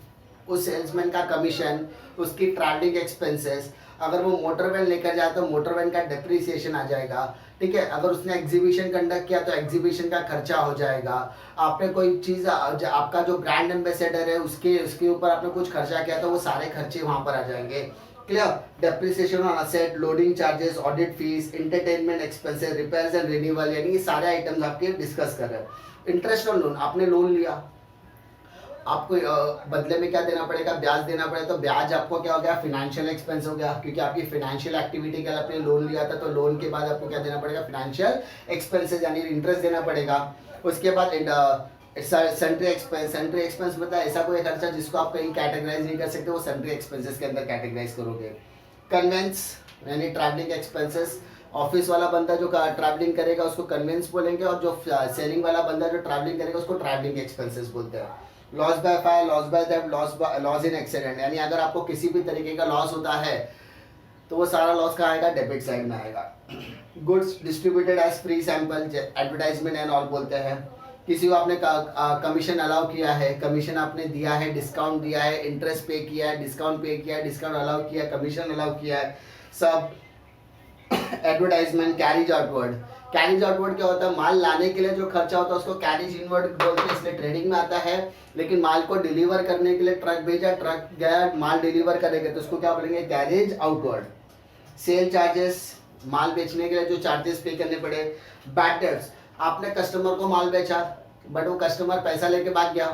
उस सेल्समैन का कमीशन, उसकी ट्रैवलिंग एक्सपेंसेस, अगर वो मोटर वैन लेकर जाए तो मोटर वैन का डिप्रिसिएशन आ जाएगा, ठीक है। अगर उसने एग्जीबिशन कंडक्ट किया तो एग्जीबिशन का खर्चा हो जाएगा। आपने कोई चीज़, आपका जो ब्रांड एम्बेसडर है उसके ऊपर आपने कुछ खर्चा किया तो वो सारे खर्चे वहाँ पर आ जाएंगे। Clear. Depreciation on asset, loading charges, audit fees, entertainment expenses, repairs and renewal, यानी ये सारे आइटम्स आपके डिस्कस कर रहे हैं। इंटरेस्ट ऑन लोन, आपने लोन लिया, आपको बदले में क्या देना पड़ेगा, ब्याज देना पड़ेगा। तो ब्याज आपको क्या हो गया, फाइनेंशियल एक्सपेंस हो गया, क्योंकि आपकी फाइनेंशियल एक्टिविटी के लिए आपने लोन लिया था, तो लोन के बाद आपको क्या देना पड़ेगा, फाइनेंशियल एक्सपेंसेस यानी इंटरेस्ट देना पड़ेगा। उसके बाद सेंट्री एक्सपेंस, सेंट्री एक्सपेंस मतलब ऐसा कोई खर्चा जिसको आप कहीं कैटेगराइज नहीं कर सकते, वो सेंट्री एक्सपेंसेस के अंदर कैटेगराइज करोगे। कन्वेंस यानी ट्रैवलिंग एक्सपेंसेस, ऑफिस वाला बंदा जो ट्रैवलिंग करेगा उसको कन्वेंस बोलेंगे, और जो सेलिंग वाला बंदा जो ट्रैवलिंग करेगा उसको ट्रैवलिंग एक्सपेंसेस बोलते हैं। Loss by fire, loss by डेब्ट, लॉस इन एक्सीडेंट, यानी अगर आपको किसी भी तरीके का लॉस होता है तो वो सारा लॉस कहाँ आएगा, डेबिट साइड में आएगा। Goods distributed as free sample, advertisement and all बोलते हैं। किसी को आपने कमीशन अलाउ किया है, कमीशन आपने दिया है, डिस्काउंट दिया है, इंटरेस्ट पे किया है, डिस्काउंट पे किया है, डिस्काउंट अलाउ किया है, कमीशन अलाउ किया है, सब advertisement. Carriage outward, carriage outward क्या होता है, माल लाने के लिए जो खर्चा होता है उसको कैरिज इनवर्ड बोलते हैं, इसलिए ट्रेडिंग में आता है। लेकिन माल को डिलीवर करने के लिए ट्रक भेजा, ट्रक गया, माल डिलीवर करेंगे तो उसको क्या बोलेंगे, कैरिज आउटवर्ड। सेल चार्जेस, माल बेचने के लिए जो चार्जेस पे करने पड़े। बैड डेट्स, आपने कस्टमर को माल बेचा बट वो कस्टमर पैसा लेके भाग गया,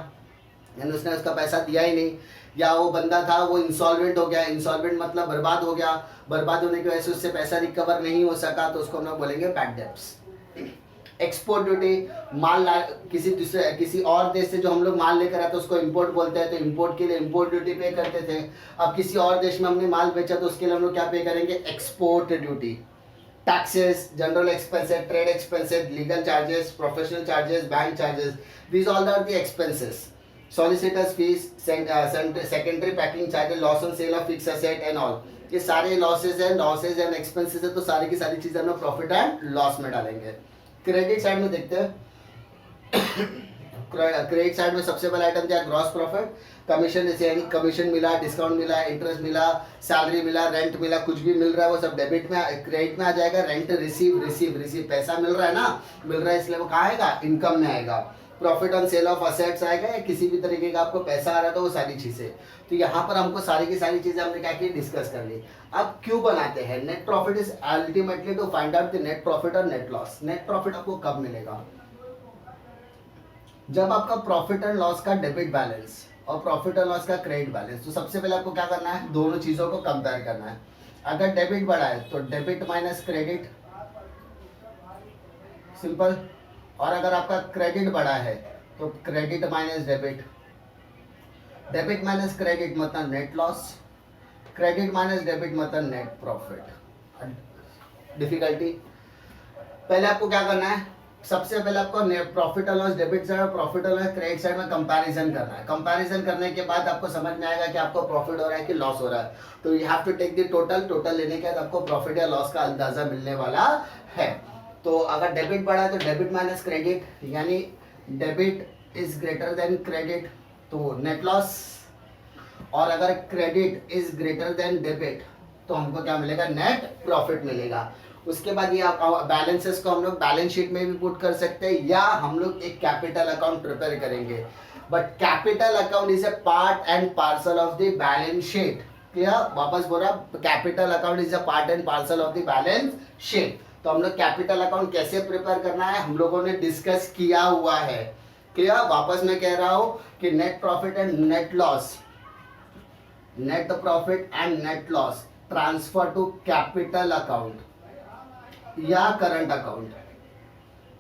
यानी उसने उसका पैसा दिया ही नहीं, या वो बंदा था वो इंसॉल्वेंट हो गया, इंसॉल्वेंट मतलब बर्बाद हो गया, बर्बाद होने की वजह से उससे पैसा रिकवर नहीं हो सका, तो उसको हम लोग बोलेंगे बैड डेट्स। एक्सपोर्ट ड्यूटी, किसी और देश से जो हम लोग माल लेकर आते हैं उसको इंपोर्ट बोलते हैं, तो इंपोर्ट के लिए इंपोर्ट ड्यूटी पे करते थे। अब किसी और देश में हमने माल बेचा तो उसके लिए हम लोग क्या पे करेंगे, export duty. Taxes, general expenses, trade expenses, legal charges, professional charges, bank charges, these all are the expenses. Solicitors fees, secondary packing charges, loss on sale of fixed asset and all, ये सारे losses and expenses है, तो सारी की सारी चीजें हम profit and loss में डालेंगे। क्रेडिट साइड में देखते हैं। क्रेडिट साइड में सबसे पहला आइटम क्या, ग्रॉस प्रॉफिट। कमीशन जैसे यानी कमीशन मिला, डिस्काउंट मिला, इंटरेस्ट मिला, सैलरी मिला, रेंट मिला, कुछ भी मिल रहा है वो सब डेबिट में, क्रेडिट में आ जाएगा। रेंट रिसीव पैसा मिल रहा है ना, मिल रहा है इसलिए वो कहाँ आएगा, इनकम में आएगा। Profit on sale of assets आएगा, या किसी भी तरीके का आपको पैसा आ रहा है तो वो सारी चीजें। तो यहाँ पर हमको सारी की सारी चीजें हमने क्या की, डिस्कस कर ली। अब क्यों बनाते हैं, net profit is ultimately to find out the net profit और नेट लॉस। नेट प्रॉफिट आपको कब मिलेगा, जब आपका प्रॉफिट एंड लॉस का डेबिट बैलेंस और प्रॉफिट एंड लॉस का क्रेडिट बैलेंस। तो सबसे पहले आपको क्या करना है, दोनों चीजों को कंपेयर करना है। अगर डेबिट बढ़ा है तो डेबिट माइनस क्रेडिट, सिंपल। और अगर आपका क्रेडिट बढ़ा है तो credit minus debit, debit minus credit मतलब net loss, credit minus debit मतलब नेट प्रॉफिट। डिफिकल्टी, पहले आपको क्या करना है, सबसे पहले आपको प्रॉफिट और लॉस डेबिट साइड और प्रॉफिट और लॉस क्रेडिट साइड में कंपैरिजन करना है। कंपैरिजन करने के बाद आपको समझ में आएगा कि आपको प्रॉफिट हो रहा है कि लॉस हो रहा है। तो you have to take the total लेने के बाद आपको प्रॉफिट या लॉस का अंदाजा मिलने वाला है। तो अगर डेबिट बढ़ा है तो डेबिट माइनस क्रेडिट, यानी debit is greater than credit तो नेट लॉस, और अगर credit is greater than debit तो हमको क्या मिलेगा, नेट प्रॉफिट मिलेगा। उसके बाद ये बैलेंसेस को हम लोग बैलेंस शीट में भी पुट कर सकते हैं, या हम लोग एक कैपिटल अकाउंट प्रिपेयर करेंगे। But capital account is a part and parcel of the balance sheet. Clear, वापस बोला, capital account is a part and parcel of the balance sheet. तो हम लोग कैपिटल अकाउंट कैसे प्रिपेयर करना है हम लोगों ने डिस्कस किया हुआ है। क्लियर, वापस मैं कह रहा हूं कि net profit and net loss, net profit and net loss transfer to capital account या करंट अकाउंट।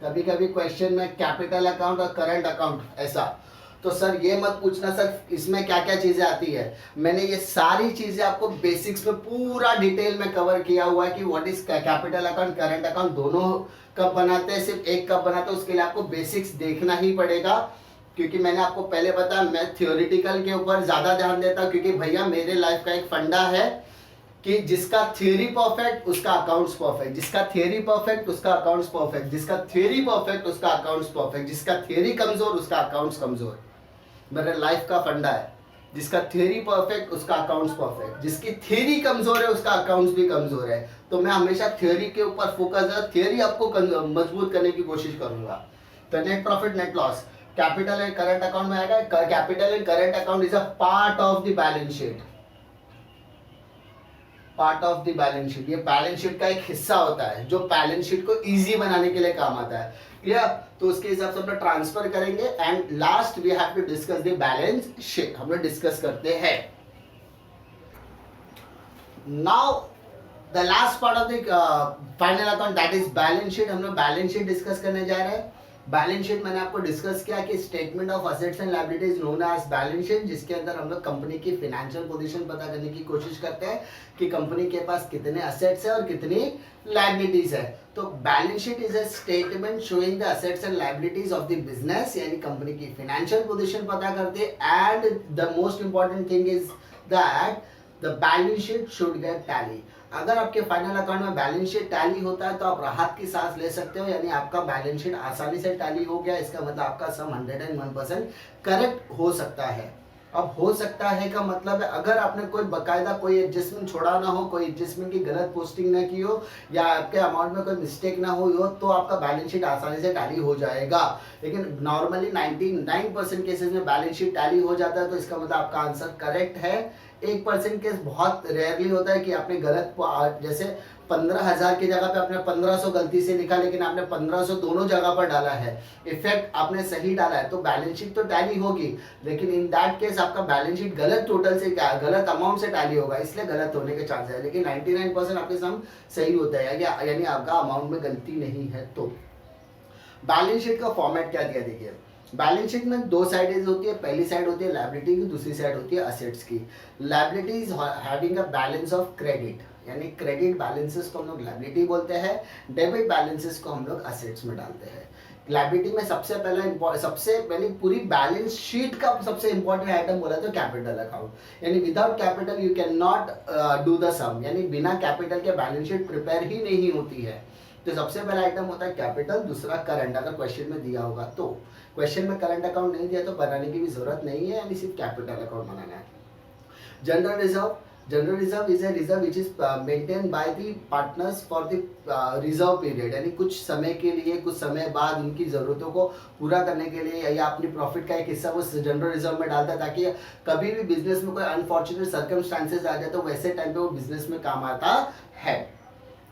कभी कभी क्वेश्चन में कैपिटल अकाउंट और करंट अकाउंट ऐसा, तो सर ये मत पूछना सर इसमें क्या क्या चीजें आती है। मैंने ये सारी चीजें आपको बेसिक्स में पूरा डिटेल में कवर किया हुआ है कि what is capital account, current account दोनों कब बनाते हैं, सिर्फ एक कब बनाते हैं, उसके लिए आपको बेसिक्स देखना ही पड़ेगा। क्योंकि मैंने आपको पहले बताया मैं थियोरिटिकल के ऊपर ज्यादा ध्यान देता हूँ, क्योंकि भैया मेरे लाइफ का एक फंडा है कि जिसका थियरी परफेक्ट उसका अकाउंट्स परफेक्ट, जिसका थियरी परफेक्ट उसका अकाउंट्स परफेक्ट, जिसका थियरी परफेक्ट उसका अकाउंट्स परफेक्ट, जिसका थियरी कमजोर उसका अकाउंट्स कमजोर। मेरे लाइफ का फंडा है, जिसका थियरी परफेक्ट उसका अकाउंट्स परफेक्ट, जिसकी थियरी कमजोर है उसका अकाउंट्स भी कमजोर है। तो मैं हमेशा थियरी के ऊपर फोकस है, थियरी आपको मजबूत करने की कोशिश करूंगा। तो net profit net loss capital and current account में आएगा। Capital and current account is a part of the balance sheet, part of the balance sheet. ये बैलेंस शीट का एक हिस्सा होता है जो बैलेंस शीट को इजी बनाने के लिए काम आता है। क्लियर, तो उसके हिसाब से हम लोग ट्रांसफर करेंगे and last we have to discuss the balance sheet, हम लोग डिस्कस करते हैं। Now the last part of the final account that is balance sheet. हम लोग बैलेंस शीट डिस्कस करने जा रहे हैं। बैलेंस शीट मैंने आपको डिस्कस किया कि statement of assets and liabilities known as balance sheet, जिसके अंदर हम लोग कंपनी की फाइनेंशियल पोजीशन पता करने की कोशिश करते हैं कि कंपनी के पास कितने असेट्स है और कितनी लायबिलिटीज है। तो balance sheet is a statement showing the assets and liabilities of the business, यानी कंपनी की फाइनेंशियल पोजीशन पता करते हैं। And the most important thing is that the balance sheet should get tally. अगर आपके फाइनल अकाउंट में balance sheet tally होता है तो आप राहत की सांस ले सकते हो, यानी आपका बैलेंस शीट आसानी से टैली हो गया, इसका मतलब आपका सम 101% करेक्ट हो सकता है। अब हो सकता है का मतलब है अगर आपने कोई बकायदा कोई एडजस्टमेंट छोड़ा ना हो, कोई एडजस्टमेंट की गलत पोस्टिंग ना की हो या आपके अमाउंट में कोई मिस्टेक ना हुई हो, तो आपका बैलेंस शीट आसानी से टैली हो जाएगा। लेकिन नॉर्मली 99% केसेस में बैलेंस शीट टैली हो जाता है, तो इसका मतलब आपका आंसर करेक्ट है। 1% केस बहुत रेयरली होता है कि आपने गलत, जैसे 15,000 की जगह पे आपने 1500 गलती से लिखा, लेकिन आपने 1500 दोनों जगह पर डाला है, इफेक्ट आपने सही डाला है, तो बैलेंस शीट तो टैली होगी। लेकिन इन दैट केस आपका बैलेंस शीट गलत टोटल से गलत अमाउंट से टैली होगा, इसलिए गलत होने के चांस है। लेकिन 99% आपके सम सही होता है, यानी आपका अमाउंट में गलती नहीं है। तो बैलेंस शीट का फॉर्मेट क्या दिया, देखिए बैलेंस शीट में दो साइड होती है, पहली साइड होती है लायबिलिटी की, दूसरी साइड होती है असेट्स की। Liability is having a balance of credit, यानी क्रेडिट बैलेंसेस को हम लोग लायबिलिटी बोलते हैं, डेबिट बैलेंसेस को हम लोग असेट्स में डालते हैं। लायबिलिटी में सबसे पहले पूरी बैलेंस शीट का सबसे इंपॉर्टेंट आइटम बोला तो कैपिटल अकाउंट, यानी without capital you can not do the sum, यानी बिना कैपिटल के बैलेंस शीट प्रिपेयर ही नहीं होती है। तो सबसे पहला आइटम होता है कैपिटल, दूसरा करंट। अगर क्वेश्चन में दिया होगा तो, क्वेश्चन में करंट अकाउंट नहीं दिया तो बनाने की भी जरूरत नहीं है, यानी सिर्फ कैपिटल अकाउंट बनाना है। General reserve, general reserve is a reserve which is maintain by the partners for the reserve period, यानी कुछ समय के लिए, कुछ समय बाद उनकी जरूरतों को पूरा करने के लिए या अपनी प्रॉफिट का एक हिस्सा वो जनरल रिजर्व में डालता है, ताकि कभी भी बिजनेस में कोई अनफॉर्चुनेट सर्कमस्टांसेस आ जाए तो वैसे टाइम पे वो बिजनेस में काम आता है।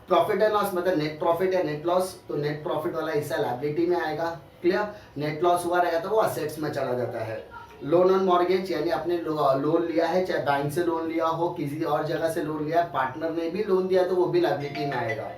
प्रॉफिट एंड लॉस मतलब नेट प्रॉफिट या नेट लॉस, तो नेट प्रॉफिट वाला हिस्सा लायबिलिटी में आएगा। क्लियर, नेट लॉस हुआ रहेगा तो वो असेट्स में चला जाता है। लोन ऑन मॉर्गेज, यानी आपने लोन लिया है, चाहे बैंक से लोन लिया हो, किसी और जगह से लोन लिया है, पार्टनर ने भी लोन दिया तो वो भी लायबिलिटी में आएगा।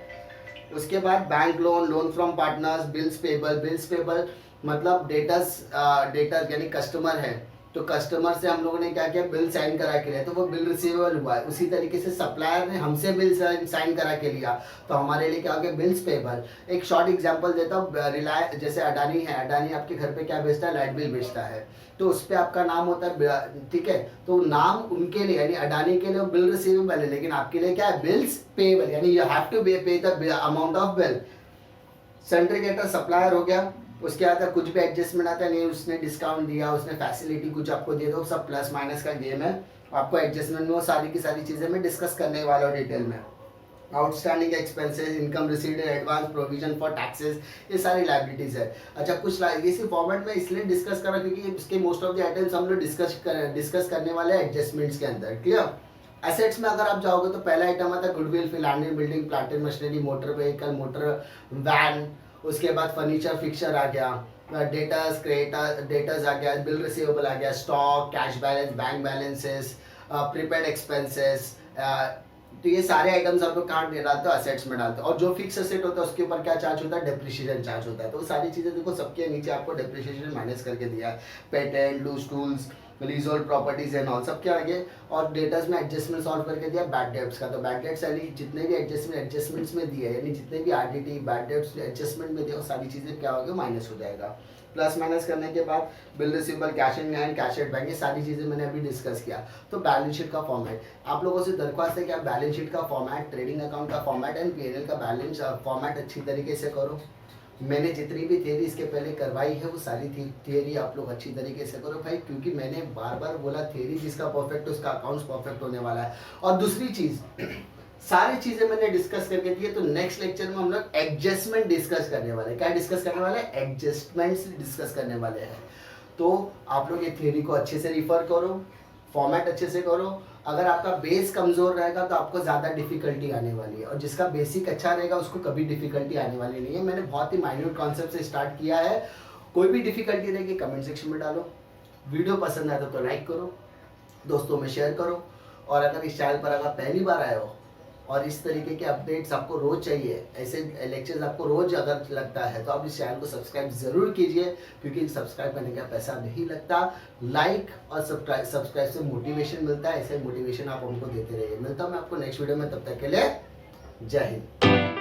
उसके बाद bank loan, loan from partners, bills payable, bills payable मतलब डेटर यानी कस्टमर है, तो कस्टमर से हम लोगों ने क्या किया, बिल साइन करा के लिया तो वो बिल रिसीवेबल हुआ है। उसी तरीके से सप्लायर ने हमसे बिल साइन करा के लिया तो हमारे लिए क्या हो गया, बिल्स पेबल। एक शॉर्ट एग्जांपल देता हूँ, रिलायंस जैसे अडानी है, अडानी आपके घर पे क्या बेचता है, लाइट बिल बेचता है, तो उस पर आपका नाम होता है, ठीक है, तो नाम उनके लिए यानी अडानी के लिए बिल रिसीवेबल है, लेकिन आपके लिए क्या है, बिल्स पेबल, यानी you have to pay the amount of bill. सेंट्रीगेटर सप्लायर हो गया, उसके आता कुछ भी एडजस्टमेंट आता है, नहीं उसने डिस्काउंट दिया, उसने फैसिलिटी कुछ आपको दे दो, सब प्लस माइनस का गेम है। आपको एडजस्टमेंट में वो सारी की सारी चीज़ें मैं डिस्कस करने वाला हूँ डिटेल में। Outstanding expenses, income received, advance, provision for taxes, ये सारी लायबिलिटीज है। अच्छा, कुछ इसी फॉर्मेट में इसलिए डिस्कस करा क्योंकि इसके मोस्ट ऑफ द आइटम्स हम लोग डिस्कस करने वाले हैं एडजस्टमेंट्स के अंदर। क्लियर, एसेट्स में अगर आप जाओगे तो पहला आइटम आता है गुडविल, फिर land and building, plant and machinery, motor vehicle, motor van, उसके बाद फर्नीचर फिक्सचर आ गया, डेटर्स आ गया, बिल रिसीवेबल आ गया, stock, cash balance, bank balances, prepaid expenses. तो ये सारे आइटम्स आप लोग कहाँ डालते हो? असेट्स में डालते हो। और जो फिक्स असेट होता है उसके ऊपर क्या चार्ज होता है? डेप्रिसिएशन चार्ज होता है। तो वो सारी चीजें देखो, सबके नीचे आपको डेप्रिसिएशन माइनस करके दिया है। Patent, loose tools, leasehold properties and all सबके आगे। और डेटर्स में एडजस्टमेंट सॉल्व करके दिया बैड डेट्स का। तो बैड डेट्स यानी जितने भी एडजस्टमेंट्स में दिए, यानी जितने भी आरडीटी बैड डेट्स एडजस्टमेंट में दिया, वो सारी चीजें क्या होगी? माइनस हो जाएगा। प्लस माइनस करने के बाद bill receivable, cash in hand, cash at bank, ये सारी चीजें मैंने अभी डिस्कस किया। तो बैलेंस शीट का फॉर्मेट, आप लोगों से दरख्वास्त है कि आप बैलेंस शीट का फॉर्मेट, ट्रेडिंग अकाउंट का फॉर्मेट एंड पीएनएल का बैलेंस फॉर्मेट अच्छी तरीके से करो। मैंने जितनी भी थियरी इसके पहले करवाई है वो सारी थियरी आप लोग अच्छी तरीके से करो भाई, क्योंकि मैंने बार बार बोला थियरी जिसका परफेक्ट उसका अकाउंट्स परफेक्ट होने वाला है। और दूसरी चीज, सारी चीजें मैंने डिस्कस करके दी है, तो नेक्स्ट लेक्चर में हम लोग एडजस्टमेंट डिस्कस करने वाले हैं। क्या डिस्कस करने वाले हैं? एडजस्टमेंट्स डिस्कस करने वाले हैं। तो आप लोग ये थियरी को अच्छे से रिफर करो, फॉर्मेट अच्छे से करो। अगर आपका बेस कमजोर रहेगा तो आपको ज़्यादा डिफिकल्टी आने वाली है, और जिसका बेसिक अच्छा रहेगा उसको कभी डिफिकल्टी आने वाली नहीं है। मैंने बहुत ही माइन्यूट कॉन्सेप्ट से स्टार्ट किया है। कोई भी डिफिकल्टी रहेगी कमेंट सेक्शन में डालो। वीडियो पसंद आए तो लाइक करो, दोस्तों में शेयर करो। और अगर इस चैनल पर अगर पहली बार आए हो और इस तरीके के अपडेट्स आपको रोज चाहिए, ऐसे लेक्चर्स आपको रोज अगर लगता है, तो आप इस चैनल को सब्सक्राइब जरूर कीजिए, क्योंकि सब्सक्राइब करने का पैसा नहीं लगता। लाइक और सब्सक्राइब से मोटिवेशन मिलता है, ऐसे मोटिवेशन आप हमको देते रहिए। मिलता हूँ मैं आपको नेक्स्ट वीडियो में, तब तक के लिए जय हिंद।